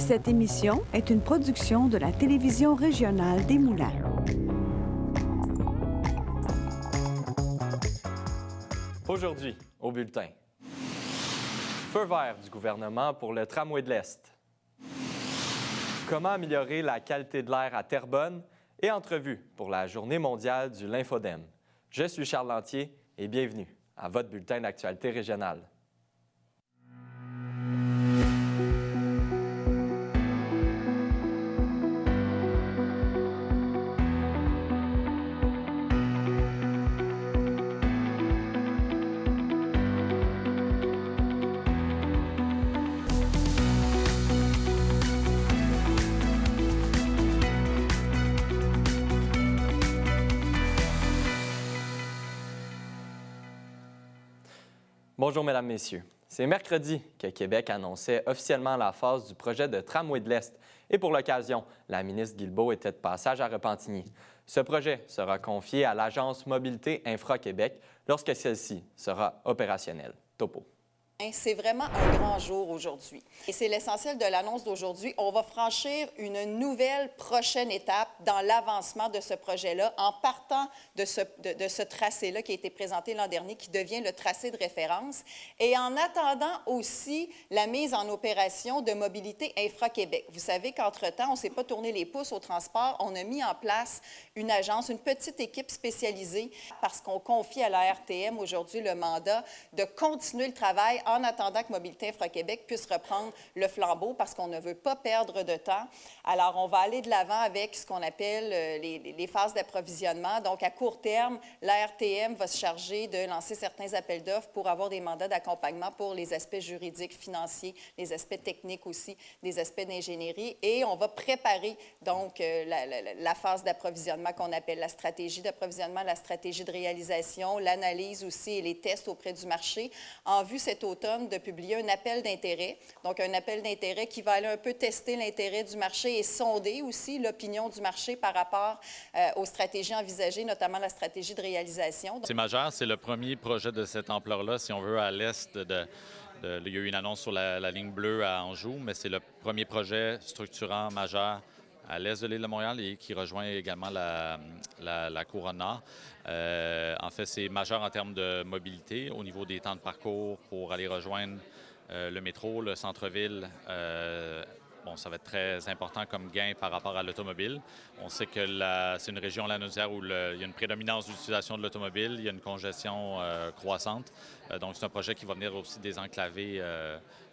Cette émission est une production de la télévision régionale des Moulins. Aujourd'hui, au bulletin. Feu vert du gouvernement pour le tramway de l'Est. Comment améliorer la qualité de l'air à Terrebonne et entrevue pour la Journée mondiale du lymphodème. Je suis Charles Lantier et bienvenue à votre bulletin d'actualité régionale. Bonjour, Mesdames, Messieurs. C'est mercredi que Québec annonçait officiellement la phase du projet de tramway de l'Est. Et pour l'occasion, la ministre Guilbeault était de passage à Repentigny. Ce projet sera confié à l'Agence Mobilité Infra-Québec lorsque celle-ci sera opérationnelle. Topo. C'est vraiment un grand jour aujourd'hui. Et c'est l'essentiel de l'annonce d'aujourd'hui. On va franchir une nouvelle prochaine étape dans l'avancement de ce projet-là en partant de ce tracé-là qui a été présenté l'an dernier, qui devient le tracé de référence, et en attendant aussi la mise en opération de Mobilité Infra-Québec. Vous savez qu'entre-temps, on ne s'est pas tourné les pouces au transport. On a mis en place une agence, une petite équipe spécialisée parce qu'on confie à la RTM aujourd'hui le mandat de continuer le travail en attendant que Mobilité Infra-Québec puisse reprendre le flambeau parce qu'on ne veut pas perdre de temps. Alors, on va aller de l'avant avec ce qu'on appelle les phases d'approvisionnement. Donc, à court terme, la RTM va se charger de lancer certains appels d'offres pour avoir des mandats d'accompagnement pour les aspects juridiques, financiers, les aspects techniques aussi, des aspects d'ingénierie. Et on va préparer donc la phase d'approvisionnement qu'on appelle la stratégie d'approvisionnement, la stratégie de réalisation, l'analyse aussi et les tests auprès du marché en vue cet automne de publier un appel d'intérêt. Donc, un appel d'intérêt qui va aller un peu tester l'intérêt du marché et sonder aussi l'opinion du marché par rapport aux stratégies envisagées, notamment la stratégie de réalisation. C'est majeur, c'est le premier projet de cette ampleur-là, si on veut, à l'est il y a eu une annonce sur la ligne bleue à Anjou, mais c'est le premier projet structurant majeur à l'est de l'île de Montréal et qui rejoint également la couronne nord. En fait, c'est majeur en termes de mobilité au niveau des temps de parcours pour aller rejoindre le métro, le centre-ville. Ça va être très important comme gain par rapport à l'automobile. On sait que c'est une région lanaudière où il y a une prédominance d'utilisation de l'automobile, il y a une congestion croissante. Donc, c'est un projet qui va venir aussi désenclaver,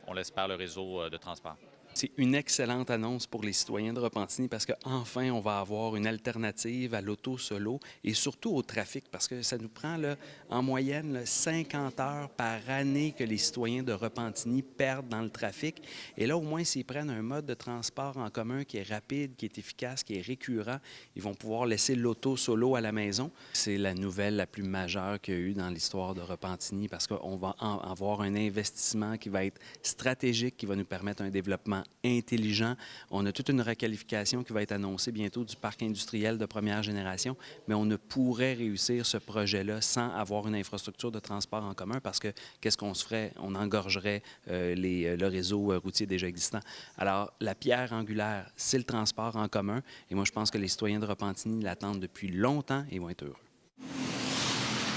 on l'espère, le réseau de transport. C'est une excellente annonce pour les citoyens de Repentigny parce qu'enfin, on va avoir une alternative à l'auto solo et surtout au trafic parce que ça nous prend en moyenne 50 heures par année que les citoyens de Repentigny perdent dans le trafic. Et là, au moins, s'ils prennent un mode de transport en commun qui est rapide, qui est efficace, qui est récurrent, ils vont pouvoir laisser l'auto solo à la maison. C'est la nouvelle la plus majeure qu'il y a eu dans l'histoire de Repentigny parce qu'on va avoir un investissement qui va être stratégique, qui va nous permettre un développement intelligent. On a toute une requalification qui va être annoncée bientôt du parc industriel de première génération, mais on ne pourrait réussir ce projet-là sans avoir une infrastructure de transport en commun parce que qu'est-ce qu'on se ferait? On engorgerait le réseau routier déjà existant. Alors, la pierre angulaire, c'est le transport en commun et moi, je pense que les citoyens de Repentigny l'attendent depuis longtemps et vont être heureux.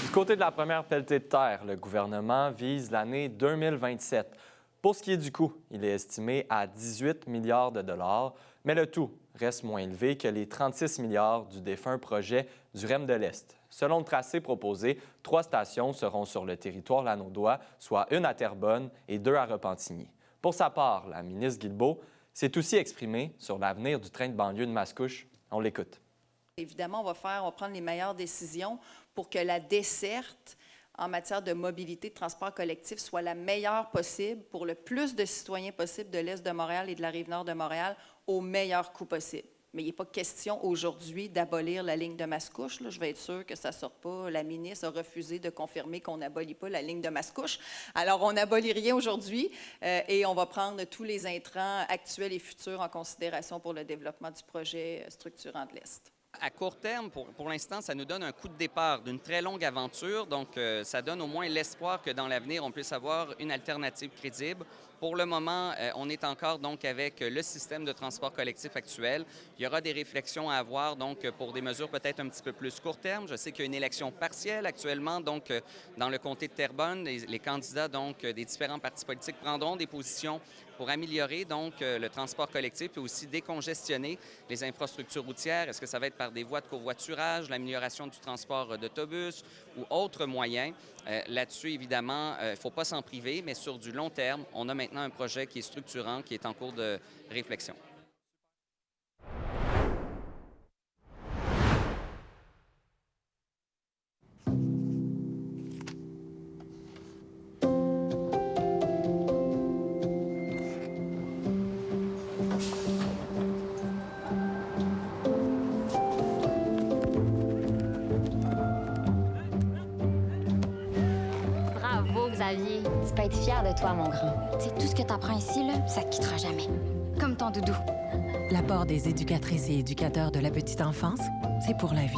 Du côté de la première pelletée de terre, le gouvernement vise l'année 2027. Pour ce qui est du coût, il est estimé à 18 milliards de dollars, mais le tout reste moins élevé que les 36 milliards du défunt projet du REM de l'Est. Selon le tracé proposé, 3 stations seront sur le territoire lanaudois, soit une à Terrebonne et 2 à Repentigny. Pour sa part, la ministre Guilbeault s'est aussi exprimée sur l'avenir du train de banlieue de Mascouche. On l'écoute. Évidemment, on va prendre les meilleures décisions pour que la desserte en matière de mobilité, de transport collectif, soit la meilleure possible pour le plus de citoyens possible de l'Est de Montréal et de la Rive-Nord de Montréal au meilleur coût possible. Mais il n'est pas question aujourd'hui d'abolir la ligne de Mascouche. Là. Je vais être sûre que ça ne sorte pas. La ministre a refusé de confirmer qu'on n'abolit pas la ligne de Mascouche. Alors, on n'abolit rien aujourd'hui et on va prendre tous les intrants actuels et futurs en considération pour le développement du projet structurant de l'Est. À court terme, pour l'instant, ça nous donne un coup de départ d'une très longue aventure. Donc, ça donne au moins l'espoir que dans l'avenir, on puisse avoir une alternative crédible Pour le moment, on est encore donc avec le système de transport collectif actuel. Il y aura des réflexions à avoir donc pour des mesures peut-être un petit peu plus court terme. Je sais qu'il y a une élection partielle actuellement donc dans le comté de Terrebonne. Les candidats donc des différents partis politiques prendront des positions pour améliorer donc le transport collectif et aussi décongestionner les infrastructures routières. Est-ce que ça va être par des voies de covoiturage, l'amélioration du transport d'autobus ou autres moyens? Là-dessus, évidemment, il ne faut pas s'en priver, mais sur du long terme, on a maintenant un projet qui est structurant, qui est en cours de réflexion. Bravo, Xavier. Tu peux être fier de toi, mon grand. C'est tout ce que t'apprends ici, là, ça te quittera jamais. Comme ton doudou. L'apport des éducatrices et éducateurs de la petite enfance, c'est pour la vie.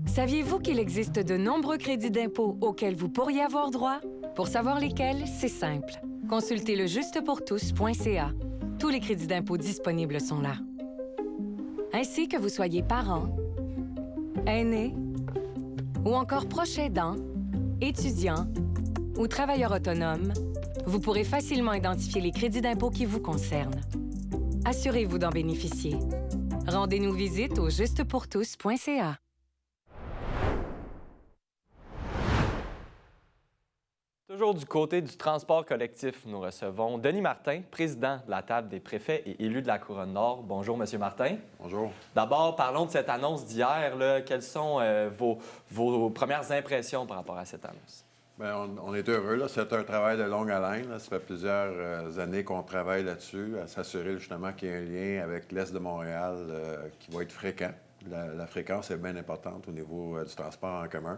Saviez-vous qu'il existe de nombreux crédits d'impôt auxquels vous pourriez avoir droit? Pour savoir lesquels, c'est simple. Consultez le justepourtous.ca. Tous les crédits d'impôt disponibles sont là. Ainsi que vous soyez parent, aîné ou encore proche aidant, étudiant ou travailleur autonome, vous pourrez facilement identifier les crédits d'impôt qui vous concernent. Assurez-vous d'en bénéficier. Rendez-nous visite au justepourtous.ca. Toujours du côté du transport collectif, nous recevons Denis Martin, président de la table des préfets et élus de la Couronne-Nord. Bonjour, Monsieur Martin. Bonjour. D'abord, parlons de cette annonce d'hier. Quelles sont vos premières impressions par rapport à cette annonce? Bien, on est heureux. C'est un travail de longue haleine. Ça fait plusieurs années qu'on travaille là-dessus, à s'assurer justement qu'il y ait un lien avec l'Est de Montréal qui va être fréquent. La fréquence est bien importante au niveau du transport en commun.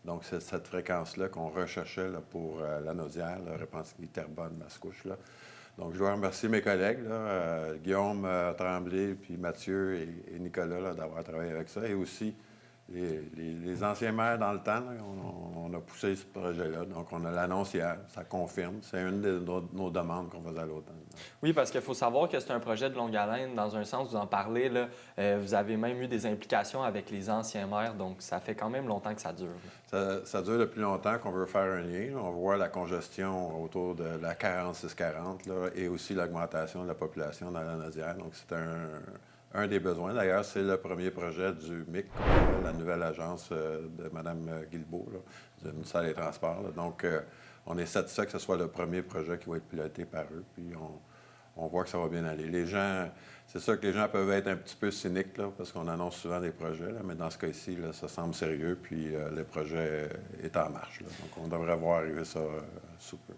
Donc, c'est cette fréquence-là qu'on recherchait là, pour la Naudière, Repentigny, Terrebonne, Mascouche. Là. Donc, je dois remercier mes collègues, Guillaume Tremblay, puis Mathieu et Nicolas, d'avoir travaillé avec ça. Et aussi les anciens maires dans le temps, là, on a poussé ce projet-là. Donc, on a l'annonce hier, ça confirme. C'est une de nos demandes qu'on faisait à l'automne. Oui, parce qu'il faut savoir que c'est un projet de longue haleine. Dans un sens, vous en parlez, là, vous avez même eu des implications avec les anciens maires, donc ça fait quand même longtemps que ça dure. Ça dure depuis longtemps qu'on veut faire un lien. On voit la congestion autour de la 46-40 et aussi l'augmentation de la population dans la Naudière. Donc, c'est un des besoins. D'ailleurs, c'est le premier projet du MIC, la nouvelle agence de Mme Guilbeault, du ministère des Transports. Là. Donc, on est satisfait que ce soit le premier projet qui va être piloté par eux. Puis, on voit que ça va bien aller. Les gens, c'est sûr que les gens peuvent être un petit peu cyniques, là, parce qu'on annonce souvent des projets, là, mais dans ce cas-ci, là, ça semble sérieux, puis le projet est en marche. Là. Donc, on devrait voir arriver ça sous peu.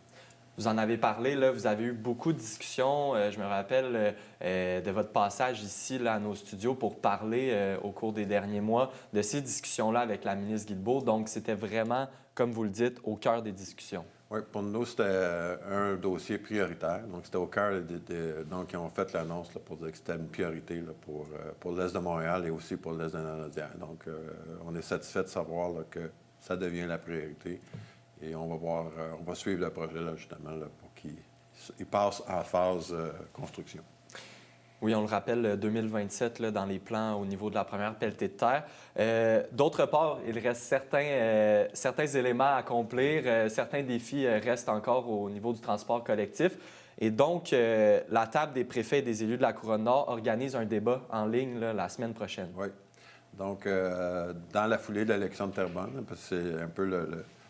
Vous en avez parlé, là, vous avez eu beaucoup de discussions. Je me rappelle de votre passage ici là, à nos studios pour parler au cours des derniers mois de ces discussions-là avec la ministre Guilbeault. Donc, c'était vraiment, comme vous le dites, au cœur des discussions. Oui, pour nous, c'était un dossier prioritaire. Donc, c'était au cœur donc, ils ont fait l'annonce là, pour dire que c'était une priorité là, pour l'Est de Montréal et aussi pour l'Est de la Naudière. Donc, on est satisfait de savoir là, que ça devient la priorité. Et on va voir, on va suivre le projet, là, justement, là, pour qu'il passe en phase construction. Oui, on le rappelle, 2027, là, dans les plans au niveau de la première pelletée de terre. D'autre part, il reste certains éléments à accomplir. Certains défis restent encore au niveau du transport collectif. Et donc, la table des préfets et des élus de la Couronne-Nord organise un débat en ligne là, la semaine prochaine. Oui. Donc, dans la foulée de l'élection de Terrebonne, parce que c'est un peu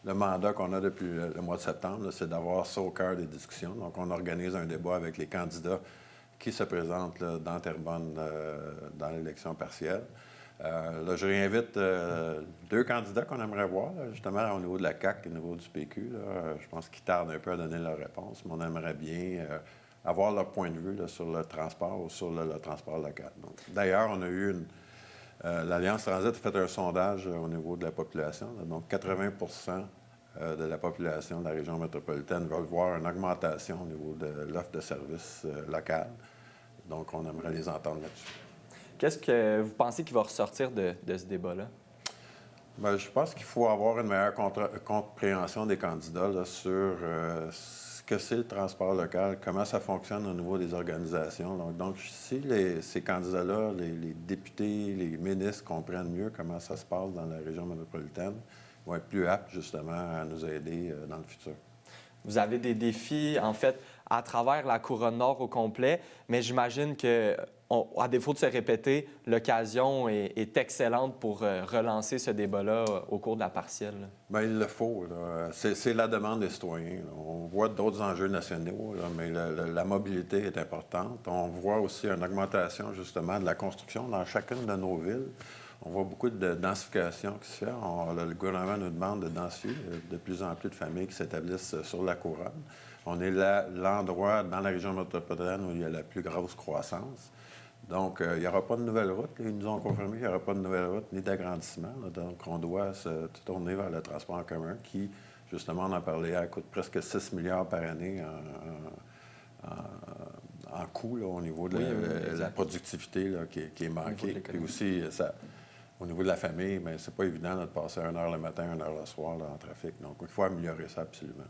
le mandat qu'on a depuis le mois de septembre, c'est d'avoir ça au cœur des discussions. Donc, on organise un débat avec les candidats qui se présentent là, dans Terrebonne dans l'élection partielle. Là, je réinvite deux candidats qu'on aimerait voir, là, justement, au niveau de la CAQ et au niveau du PQ. Là. Je pense qu'ils tardent un peu à donner leur réponse, mais on aimerait bien avoir leur point de vue là, sur le transport ou sur le transport local. D'ailleurs, on a eu l'Alliance Transit a fait un sondage au niveau de la population. Là, donc, 80 de la population de la région métropolitaine veulent voir une augmentation au niveau de l'offre de services locale. Donc, on aimerait les entendre là-dessus. Qu'est-ce que vous pensez qui va ressortir de ce débat-là? Bien, je pense qu'il faut avoir une meilleure compréhension des candidats là, sur ce que c'est le transport local, comment ça fonctionne au niveau des organisations. Donc si ces candidats-là, les députés, les ministres comprennent mieux comment ça se passe dans la région métropolitaine, ils vont être plus aptes justement à nous aider dans le futur. Vous avez des défis, en fait, à travers la couronne nord au complet, mais j'imagine que, à défaut de se répéter, l'occasion est excellente pour relancer ce débat-là au cours de la partielle. Bien, il le faut. C'est la demande des citoyens. Là. On voit d'autres enjeux nationaux, là, mais la mobilité est importante. On voit aussi une augmentation, justement, de la construction dans chacune de nos villes. On voit beaucoup de densification qui se fait. Le gouvernement nous demande de densifier. De plus en plus de familles qui s'établissent sur la couronne. On est l'endroit dans la région métropolitaine où il y a la plus grosse croissance. Donc, il n'y aura pas de nouvelle route. Ils nous ont confirmé qu'il n'y aura pas de nouvelle route ni d'agrandissement. Donc, on doit se tourner vers le transport en commun qui, justement, on en parlait, coûte presque 6 milliards par année en coût là, au niveau de la productivité là, qui est manquée. Puis aussi, au niveau de la famille, bien, c'est pas évident là, de passer 1 heure le matin, 1 heure le soir là, en trafic. Donc, il faut améliorer ça absolument.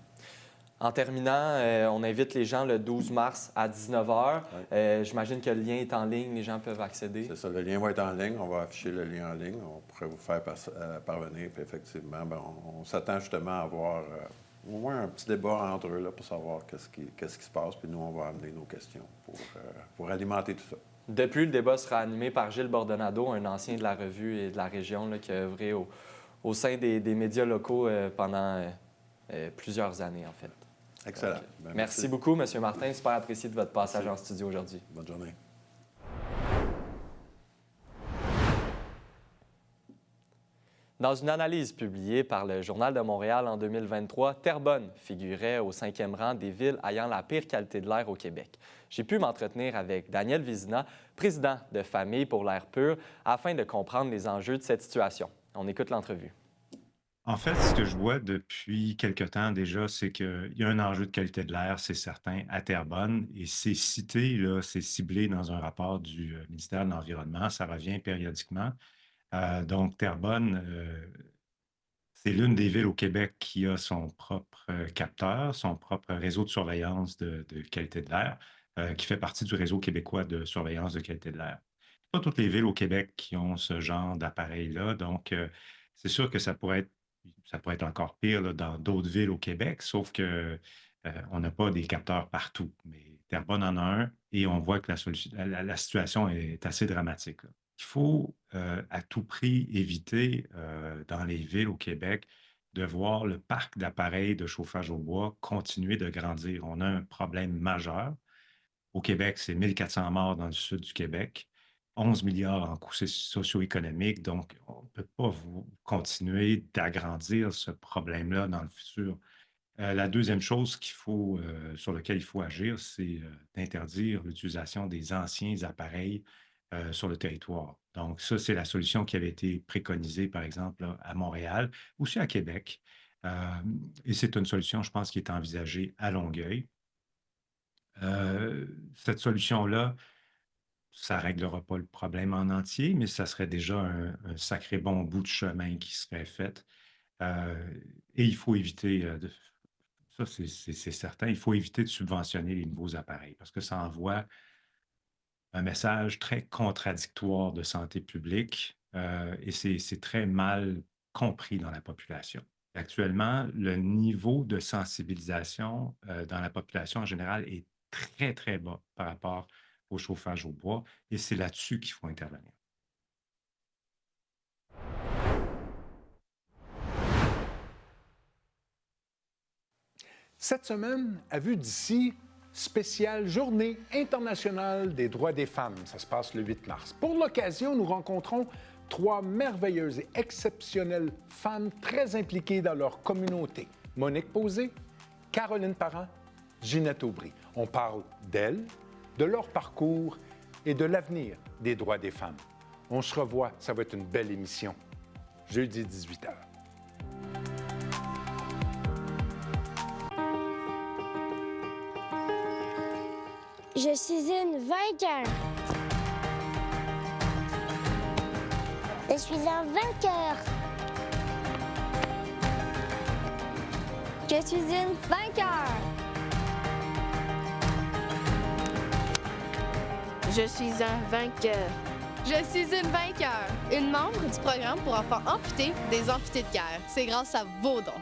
En terminant, on invite les gens le 12 mars à 19h. Oui. J'imagine que le lien est en ligne, les gens peuvent accéder. C'est ça, le lien va être en ligne. On va afficher le lien en ligne. On pourrait vous faire parvenir. Puis effectivement, bien, on s'attend justement à avoir au moins un petit débat entre eux là, pour savoir qu'est-ce qui se passe. Puis nous, on va amener nos questions pour alimenter tout ça. Depuis, le débat sera animé par Gilles Bordonado, un ancien de la revue et de la région là, qui a œuvré au sein des médias locaux pendant plusieurs années, en fait. Excellent. Ben, merci beaucoup, M. Martin. Super apprécié de votre passage en studio aujourd'hui. Bonne journée. Dans une analyse publiée par le Journal de Montréal en 2023, Terrebonne figurait au 5e rang des villes ayant la pire qualité de l'air au Québec. J'ai pu m'entretenir avec Daniel Vizina, président de Famille pour l'air pur, afin de comprendre les enjeux de cette situation. On écoute l'entrevue. En fait, ce que je vois depuis quelque temps déjà, c'est qu'il y a un enjeu de qualité de l'air, c'est certain, à Terrebonne. Et c'est cité, là, c'est ciblé dans un rapport du ministère de l'Environnement. Ça revient périodiquement. Donc, Terrebonne, c'est l'une des villes au Québec qui a son propre capteur, son propre réseau de surveillance de qualité de l'air, qui fait partie du réseau québécois de surveillance de qualité de l'air. Pas toutes les villes au Québec qui ont ce genre d'appareil-là. Donc, c'est sûr que ça pourrait être encore pire là, dans d'autres villes au Québec, sauf que on n'a pas des capteurs partout. Mais Terrebonne en a un et on voit que la situation est assez dramatique. Là. Il faut à tout prix éviter dans les villes au Québec de voir le parc d'appareils de chauffage au bois continuer de grandir. On a un problème majeur. Au Québec, c'est 1400 morts dans le sud du Québec. 11 milliards en coûts socio-économiques, donc on ne peut pas continuer d'agrandir ce problème-là dans le futur. La deuxième chose sur laquelle il faut agir, c'est d'interdire l'utilisation des anciens appareils sur le territoire. Donc ça, c'est la solution qui avait été préconisée, par exemple, là, à Montréal, aussi à Québec. Et c'est une solution, je pense, qui est envisagée à Longueuil. Cette solution-là, ça ne réglera pas le problème en entier, mais ça serait déjà un sacré bon bout de chemin qui serait fait. Et il faut éviter, ça c'est certain, il faut éviter de subventionner les nouveaux appareils parce que ça envoie un message très contradictoire de santé publique et c'est très mal compris dans la population. Actuellement, le niveau de sensibilisation dans la population en général est très, très bas par rapport au chauffage au bois, et c'est là-dessus qu'il faut intervenir. Cette semaine, à vue d'ici, spéciale Journée internationale des droits des femmes. Ça se passe le 8 mars. Pour l'occasion, nous rencontrons 3 merveilleuses et exceptionnelles femmes très impliquées dans leur communauté. Monique Posé, Caroline Parent, Ginette Aubry. On parle d'elles, de leur parcours et de l'avenir des droits des femmes. On se revoit, ça va être une belle émission. Jeudi 18h. Je suis une vainqueur. Je suis un vainqueur. Je suis une vainqueur. Je suis un vainqueur. Je suis une vainqueur, une membre du programme pour enfants amputés des amputés de cœur. C'est grâce à vos dons.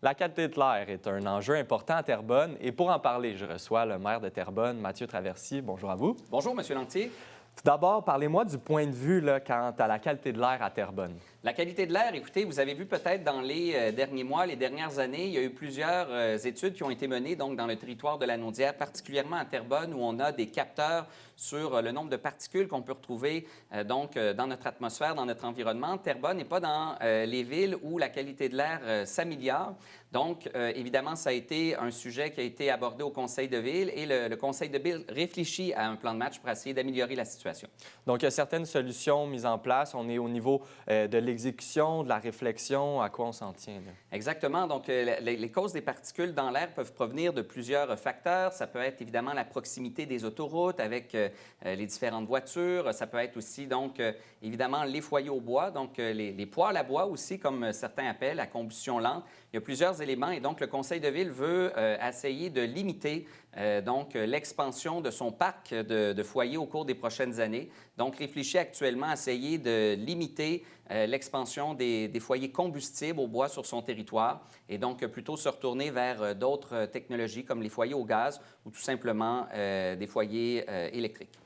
La qualité de l'air est un enjeu important à Terrebonne et pour en parler, je reçois le maire de Terrebonne, Mathieu Traversier. Bonjour à vous. Bonjour, M. Lantier. Tout d'abord, parlez-moi du point de vue là, quant à la qualité de l'air à Terrebonne. La qualité de l'air, écoutez, vous avez vu peut-être dans les derniers mois, les dernières années, il y a eu plusieurs études qui ont été menées donc, dans le territoire de la Naudière, particulièrement à Terrebonne, où on a des capteurs sur le nombre de particules qu'on peut retrouver dans notre atmosphère, dans notre environnement. Terrebonne n'est pas dans les villes où la qualité de l'air s'améliore. Donc, évidemment, ça a été un sujet qui a été abordé au Conseil de ville et le Conseil de ville réfléchit à un plan de match pour essayer d'améliorer la situation. Donc, il y a certaines solutions mises en place. On est au niveau de l'exécution, de la réflexion. À quoi on s'en tient? Là? Exactement. Donc, les causes des particules dans l'air peuvent provenir de plusieurs facteurs. Ça peut être évidemment la proximité des autoroutes avec les différentes voitures. Ça peut être aussi, donc, évidemment, les foyers au bois, donc les poêles à bois aussi, comme certains appellent, à combustion lente. Il y a plusieurs éléments et donc le Conseil de ville veut essayer de limiter l'expansion de son parc de foyers au cours des prochaines années. Donc, réfléchit actuellement à essayer de limiter l'expansion des foyers combustibles au bois sur son territoire et donc plutôt se retourner vers d'autres technologies comme les foyers au gaz ou tout simplement des foyers électriques.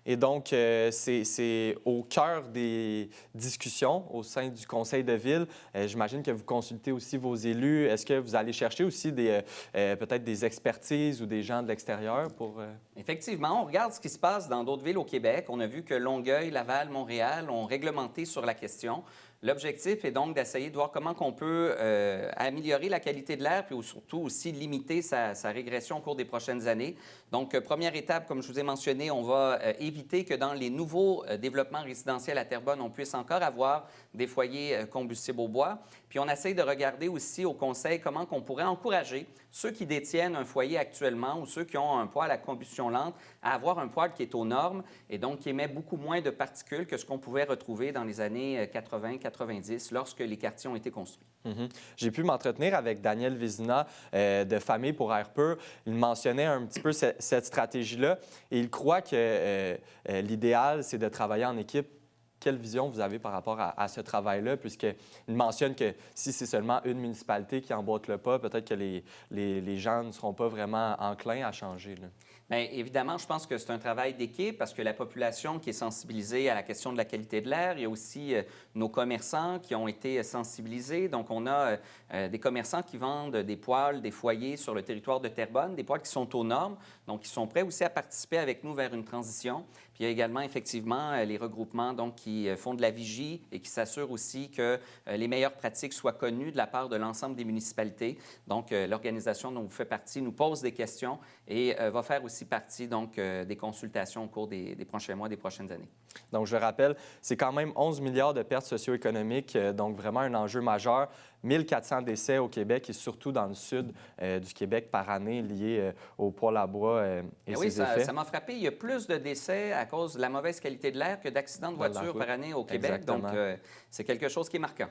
Et donc, c'est au cœur des discussions au sein du Conseil de ville. J'imagine que vous consultez aussi vos élus. Est-ce que vous allez chercher aussi peut-être des expertises ou des gens de l'extérieur pour... Effectivement, on regarde ce qui se passe dans d'autres villes au Québec. On a vu que Longueuil, Laval, Montréal ont réglementé sur la question. L'objectif est donc d'essayer de voir comment on peut améliorer la qualité de l'air, puis surtout aussi limiter sa régression au cours des prochaines années. Donc, première étape, comme je vous ai mentionné, on va éviter que dans les nouveaux développements résidentiels à Terrebonne, on puisse encore avoir des foyers combustibles au bois. Puis, on essaie de regarder aussi au Conseil comment on pourrait encourager ceux qui détiennent un foyer actuellement ou ceux qui ont un poêle à combustion lente à avoir un poêle qui est aux normes et donc qui émet beaucoup moins de particules que ce qu'on pouvait retrouver dans les années 80-90 lorsque les quartiers ont été construits. J'ai pu m'entretenir avec Daniel Vézina de Famille pour Air Pur. Il mentionnait un petit peu cette stratégie-là et il croit que l'idéal, c'est de travailler en équipe. Quelle vision vous avez par rapport à ce travail-là, puisqu'il mentionne que si c'est seulement une municipalité qui emboîte le pas, peut-être que les gens ne seront pas vraiment enclins à changer. Là. Bien, évidemment, je pense que c'est un travail d'équipe parce que la population qui est sensibilisée à la question de la qualité de l'air, il y a aussi nos commerçants qui ont été sensibilisés. Donc, on a des commerçants qui vendent des poêles, des foyers sur le territoire de Terrebonne, des poêles qui sont aux normes, donc qui sont prêts aussi à participer avec nous vers une transition. Puis il y a également, effectivement, les regroupements donc, qui font de la vigie et qui s'assurent aussi que les meilleures pratiques soient connues de la part de l'ensemble des municipalités. Donc, l'organisation dont vous faites partie nous pose des questions et va faire aussi partie donc, des consultations au cours des prochains mois, des prochaines années. Donc, je le rappelle, c'est quand même 11 milliards de pertes socio-économiques, donc vraiment un enjeu majeur. 1400 décès au Québec et surtout dans le sud du Québec par année liés au poêle à bois et oui, ses effets. Ça m'a frappé. Il y a plus de décès à cause de la mauvaise qualité de l'air que d'accidents de voiture par année au Québec. Exactement. Donc, c'est quelque chose qui est marquant.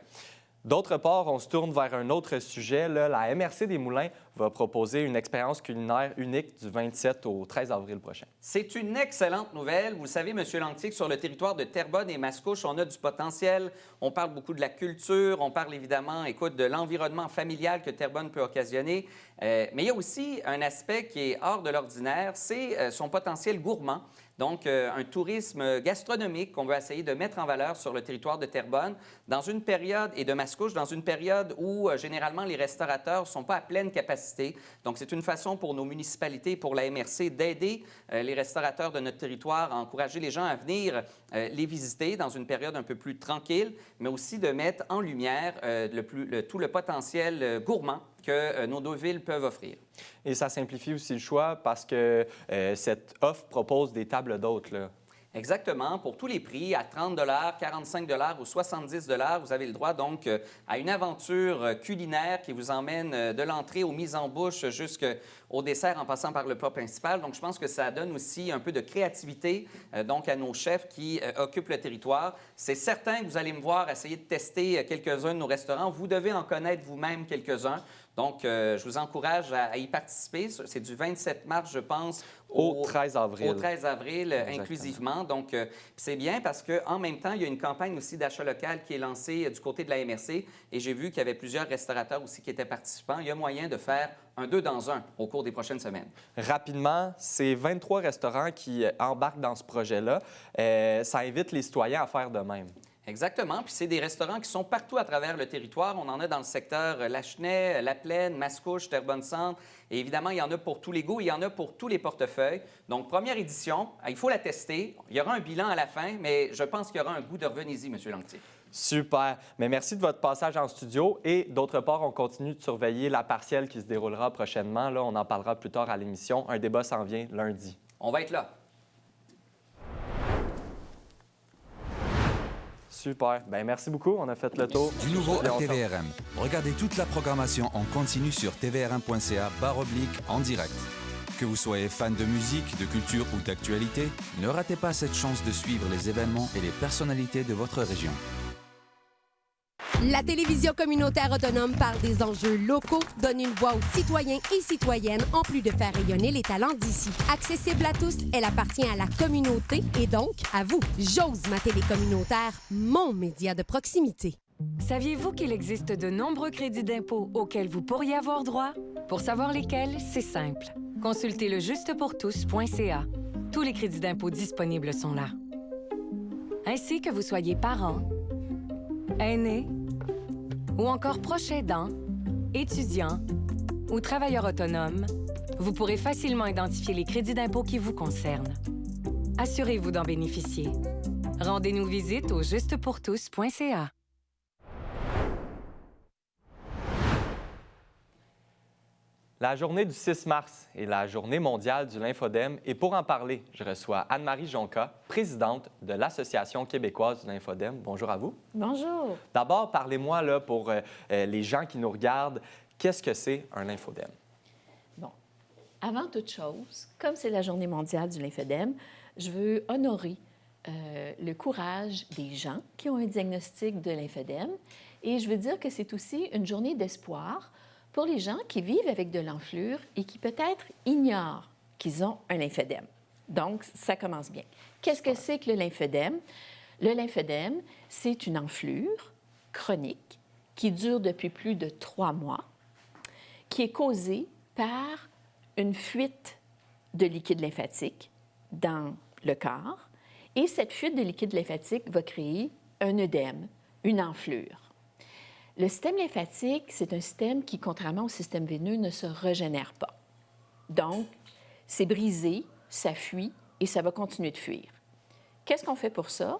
D'autre part, on se tourne vers un autre sujet. Là. La MRC des Moulins va proposer une expérience culinaire unique du 27 au 13 avril prochain. C'est une excellente nouvelle. Vous le savez, M. Lantier, que sur le territoire de Terrebonne et Mascouche, on a du potentiel. On parle beaucoup de la culture. On parle évidemment, de l'environnement familial que Terrebonne peut occasionner. Mais il y a aussi un aspect qui est hors de l'ordinaire, c'est son potentiel gourmand. Donc, un tourisme gastronomique qu'on veut essayer de mettre en valeur sur le territoire de Terrebonne dans une période, et de Mascouche, dans une période où, généralement, les restaurateurs ne sont pas à pleine capacité. Donc, c'est une façon pour nos municipalités, pour la MRC, d'aider les restaurateurs de notre territoire à encourager les gens à venir les visiter dans une période un peu plus tranquille, mais aussi de mettre en lumière tout le potentiel gourmand que nos deux villes peuvent offrir. Et ça simplifie aussi le choix parce que cette offre propose des tables d'hôtes, là. Exactement. Pour tous les prix, à 30 45 ou 70 vous avez le droit donc à une aventure culinaire qui vous emmène de l'entrée aux mises en bouche jusqu'au dessert en passant par le plat principal. Donc, je pense que ça donne aussi un peu de créativité donc à nos chefs qui occupent le territoire. C'est certain que vous allez me voir essayer de tester quelques-uns de nos restaurants. Vous devez en connaître vous-même quelques-uns. Donc, je vous encourage à y participer. C'est du 27 mars, je pense, au 13 avril. Au 13 avril, inclusivement. Donc, c'est bien parce qu'en même temps, il y a une campagne aussi d'achat local qui est lancée du côté de la MRC. Et j'ai vu qu'il y avait plusieurs restaurateurs aussi qui étaient participants. Il y a moyen de faire un 2 dans 1 au cours des prochaines semaines. Rapidement, c'est 23 restaurants qui embarquent dans ce projet-là. Ça invite les citoyens à faire de même. Exactement. Puis c'est des restaurants qui sont partout à travers le territoire. On en a dans le secteur Lachenay, La Plaine, Mascouche, Terrebonne-Centre. Et évidemment, il y en a pour tous les goûts, il y en a pour tous les portefeuilles. Donc, première édition, il faut la tester. Il y aura un bilan à la fin, mais je pense qu'il y aura un goût de revenez-y, M. Lanctier. Super. Mais merci de votre passage en studio. Et d'autre part, on continue de surveiller la partielle qui se déroulera prochainement. Là, on en parlera plus tard à l'émission. Un débat s'en vient lundi. On va être là. Super. Bien, merci beaucoup. On a fait le tour. Du nouveau à TVRM. Regardez toute la programmation en continu sur tvrm.ca/en direct. Que vous soyez fan de musique, de culture ou d'actualité, ne ratez pas cette chance de suivre les événements et les personnalités de votre région. La télévision communautaire autonome parle des enjeux locaux, donne une voix aux citoyens et citoyennes, en plus de faire rayonner les talents d'ici. Accessible à tous, elle appartient à la communauté et donc à vous. J'ose ma télé communautaire, mon média de proximité. Saviez-vous qu'il existe de nombreux crédits d'impôt auxquels vous pourriez avoir droit? Pour savoir lesquels, c'est simple. Consultez le justepourtous.ca. Tous les crédits d'impôt disponibles sont là. Ainsi que vous soyez parent, aîné ou encore proche aidant, étudiant ou travailleur autonome, vous pourrez facilement identifier les crédits d'impôt qui vous concernent. Assurez-vous d'en bénéficier. Rendez-nous visite au justepourtous.ca. La journée du 6 mars est la journée mondiale du lymphodème et pour en parler, je reçois Anne-Marie Jonca, présidente de l'Association québécoise du lymphodème. Bonjour à vous. Bonjour. D'abord, parlez-moi là, pour les gens qui nous regardent, qu'est-ce que c'est un lymphodème? Bon, avant toute chose, comme c'est la journée mondiale du lymphodème, je veux honorer le courage des gens qui ont un diagnostic de lymphodème et je veux dire que c'est aussi une journée d'espoir pour les gens qui vivent avec de l'enflure et qui peut-être ignorent qu'ils ont un lymphodème. Donc, ça commence bien. Qu'est-ce que c'est que le lymphodème? Le lymphodème, c'est une enflure chronique qui dure depuis plus de 3 mois, qui est causée par une fuite de liquide lymphatique dans le corps. Et cette fuite de liquide lymphatique va créer un œdème, une enflure. Le système lymphatique, c'est un système qui, contrairement au système veineux, ne se régénère pas. Donc, c'est brisé, ça fuit et ça va continuer de fuir. Qu'est-ce qu'on fait pour ça?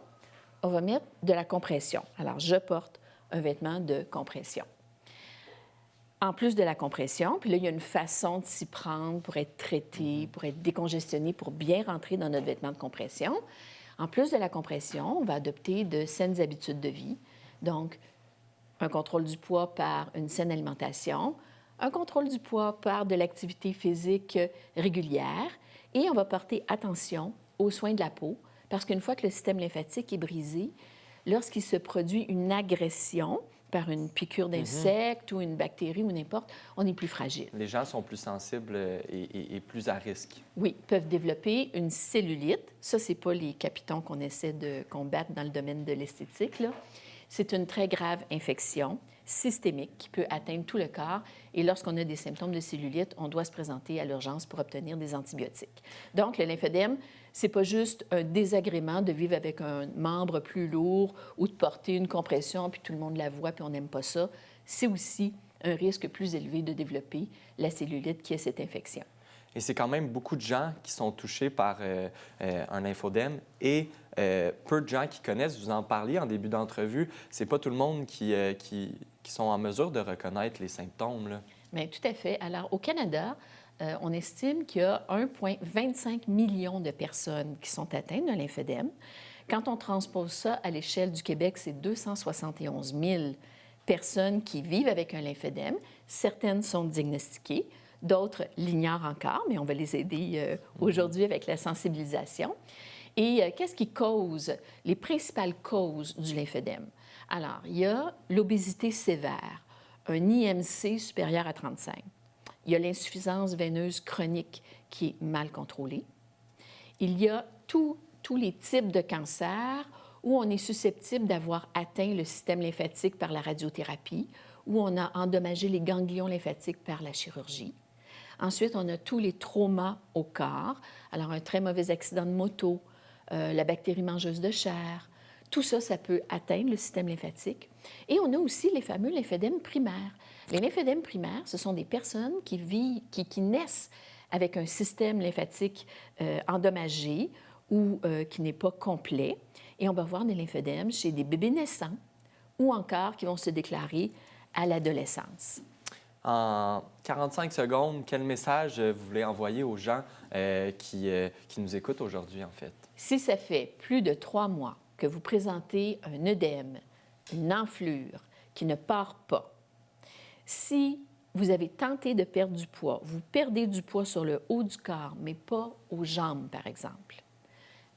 On va mettre de la compression. Alors, je porte un vêtement de compression. En plus de la compression, puis là, il y a une façon de s'y prendre pour être traité, pour être décongestionné, pour bien rentrer dans notre vêtement de compression. En plus de la compression, on va adopter de saines habitudes de vie. Donc, un contrôle du poids par une saine alimentation, un contrôle du poids par de l'activité physique régulière et on va porter attention aux soins de la peau parce qu'une fois que le système lymphatique est brisé, lorsqu'il se produit une agression par une piqûre d'insecte ou une bactérie ou n'importe, on est plus fragile. Les gens sont plus sensibles et plus à risque. Oui, peuvent développer une cellulite. Ça, ce n'est pas les capitons qu'on essaie de combattre dans le domaine de l'esthétique, là. C'est une très grave infection systémique qui peut atteindre tout le corps. Et lorsqu'on a des symptômes de cellulite, on doit se présenter à l'urgence pour obtenir des antibiotiques. Donc, le lymphodème, ce n'est pas juste un désagrément de vivre avec un membre plus lourd ou de porter une compression, puis tout le monde la voit, puis on n'aime pas ça. C'est aussi un risque plus élevé de développer la cellulite qui est cette infection. Et c'est quand même beaucoup de gens qui sont touchés par un lymphodème et peu de gens qui connaissent. Vous en parliez en début d'entrevue. C'est pas tout le monde qui sont en mesure de reconnaître les symptômes, là. Bien, tout à fait. Alors, au Canada, on estime qu'il y a 1,25 million de personnes qui sont atteintes de lymphédème. Quand on transpose ça à l'échelle du Québec, c'est 271 000 personnes qui vivent avec un lymphédème. Certaines sont diagnostiquées, d'autres l'ignorent encore, mais on va les aider aujourd'hui avec la sensibilisation. Et qu'est-ce qui cause les principales causes du lymphédème? Alors, il y a l'obésité sévère, un IMC supérieur à 35. Il y a l'insuffisance veineuse chronique qui est mal contrôlée. Il y a tous les types de cancers où on est susceptible d'avoir atteint le système lymphatique par la radiothérapie, où on a endommagé les ganglions lymphatiques par la chirurgie. Ensuite, on a tous les traumas au corps. Alors, un très mauvais accident de moto, la bactérie mangeuse de chair, tout ça, ça peut atteindre le système lymphatique. Et on a aussi les fameux lymphédèmes primaires. Les lymphédèmes primaires, ce sont des personnes qui naissent avec un système lymphatique endommagé ou qui n'est pas complet. Et on va voir des lymphédèmes chez des bébés naissants ou encore qui vont se déclarer à l'adolescence. En 45 secondes, quel message vous voulez envoyer aux gens qui nous écoutent aujourd'hui, en fait? Si ça fait plus de 3 mois que vous présentez un œdème, une enflure qui ne part pas, si vous avez tenté de perdre du poids, vous perdez du poids sur le haut du corps, mais pas aux jambes, par exemple,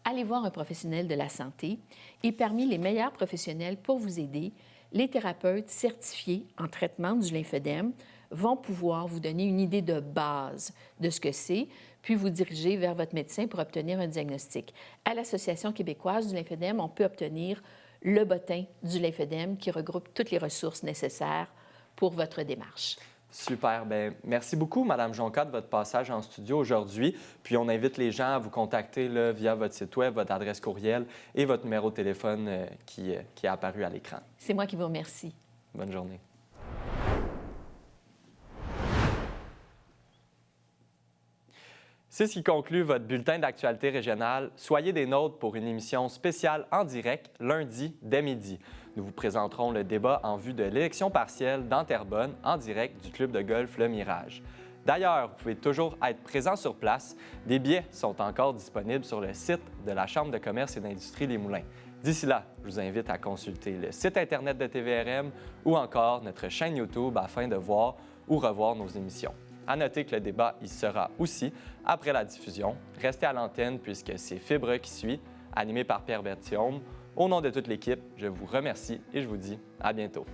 allez voir un professionnel de la santé et parmi les meilleurs professionnels pour vous aider, les thérapeutes certifiés en traitement du lymphédème vont pouvoir vous donner une idée de base de ce que c'est, puis vous diriger vers votre médecin pour obtenir un diagnostic. À l'Association québécoise du lymphédème, on peut obtenir le bottin du lymphédème qui regroupe toutes les ressources nécessaires pour votre démarche. Super. Bien, merci beaucoup, Mme Jonca, de votre passage en studio aujourd'hui. Puis on invite les gens à vous contacter là, via votre site Web, votre adresse courriel et votre numéro de téléphone qui est apparu à l'écran. C'est moi qui vous remercie. Bonne journée. C'est ce qui conclut votre bulletin d'actualité régionale. Soyez des nôtres pour une émission spéciale en direct lundi dès midi. Nous vous présenterons le débat en vue de l'élection partielle dans Terrebonne en direct du club de golf Le Mirage. D'ailleurs, vous pouvez toujours être présent sur place. Des billets sont encore disponibles sur le site de la Chambre de commerce et d'industrie Les Moulins. D'ici là, je vous invite à consulter le site Internet de TVRM ou encore notre chaîne YouTube afin de voir ou revoir nos émissions. À noter que le débat y sera aussi après la diffusion. Restez à l'antenne puisque c'est Fibre qui suit, animé par Pierre Berthiaume. Au nom de toute l'équipe, je vous remercie et je vous dis à bientôt.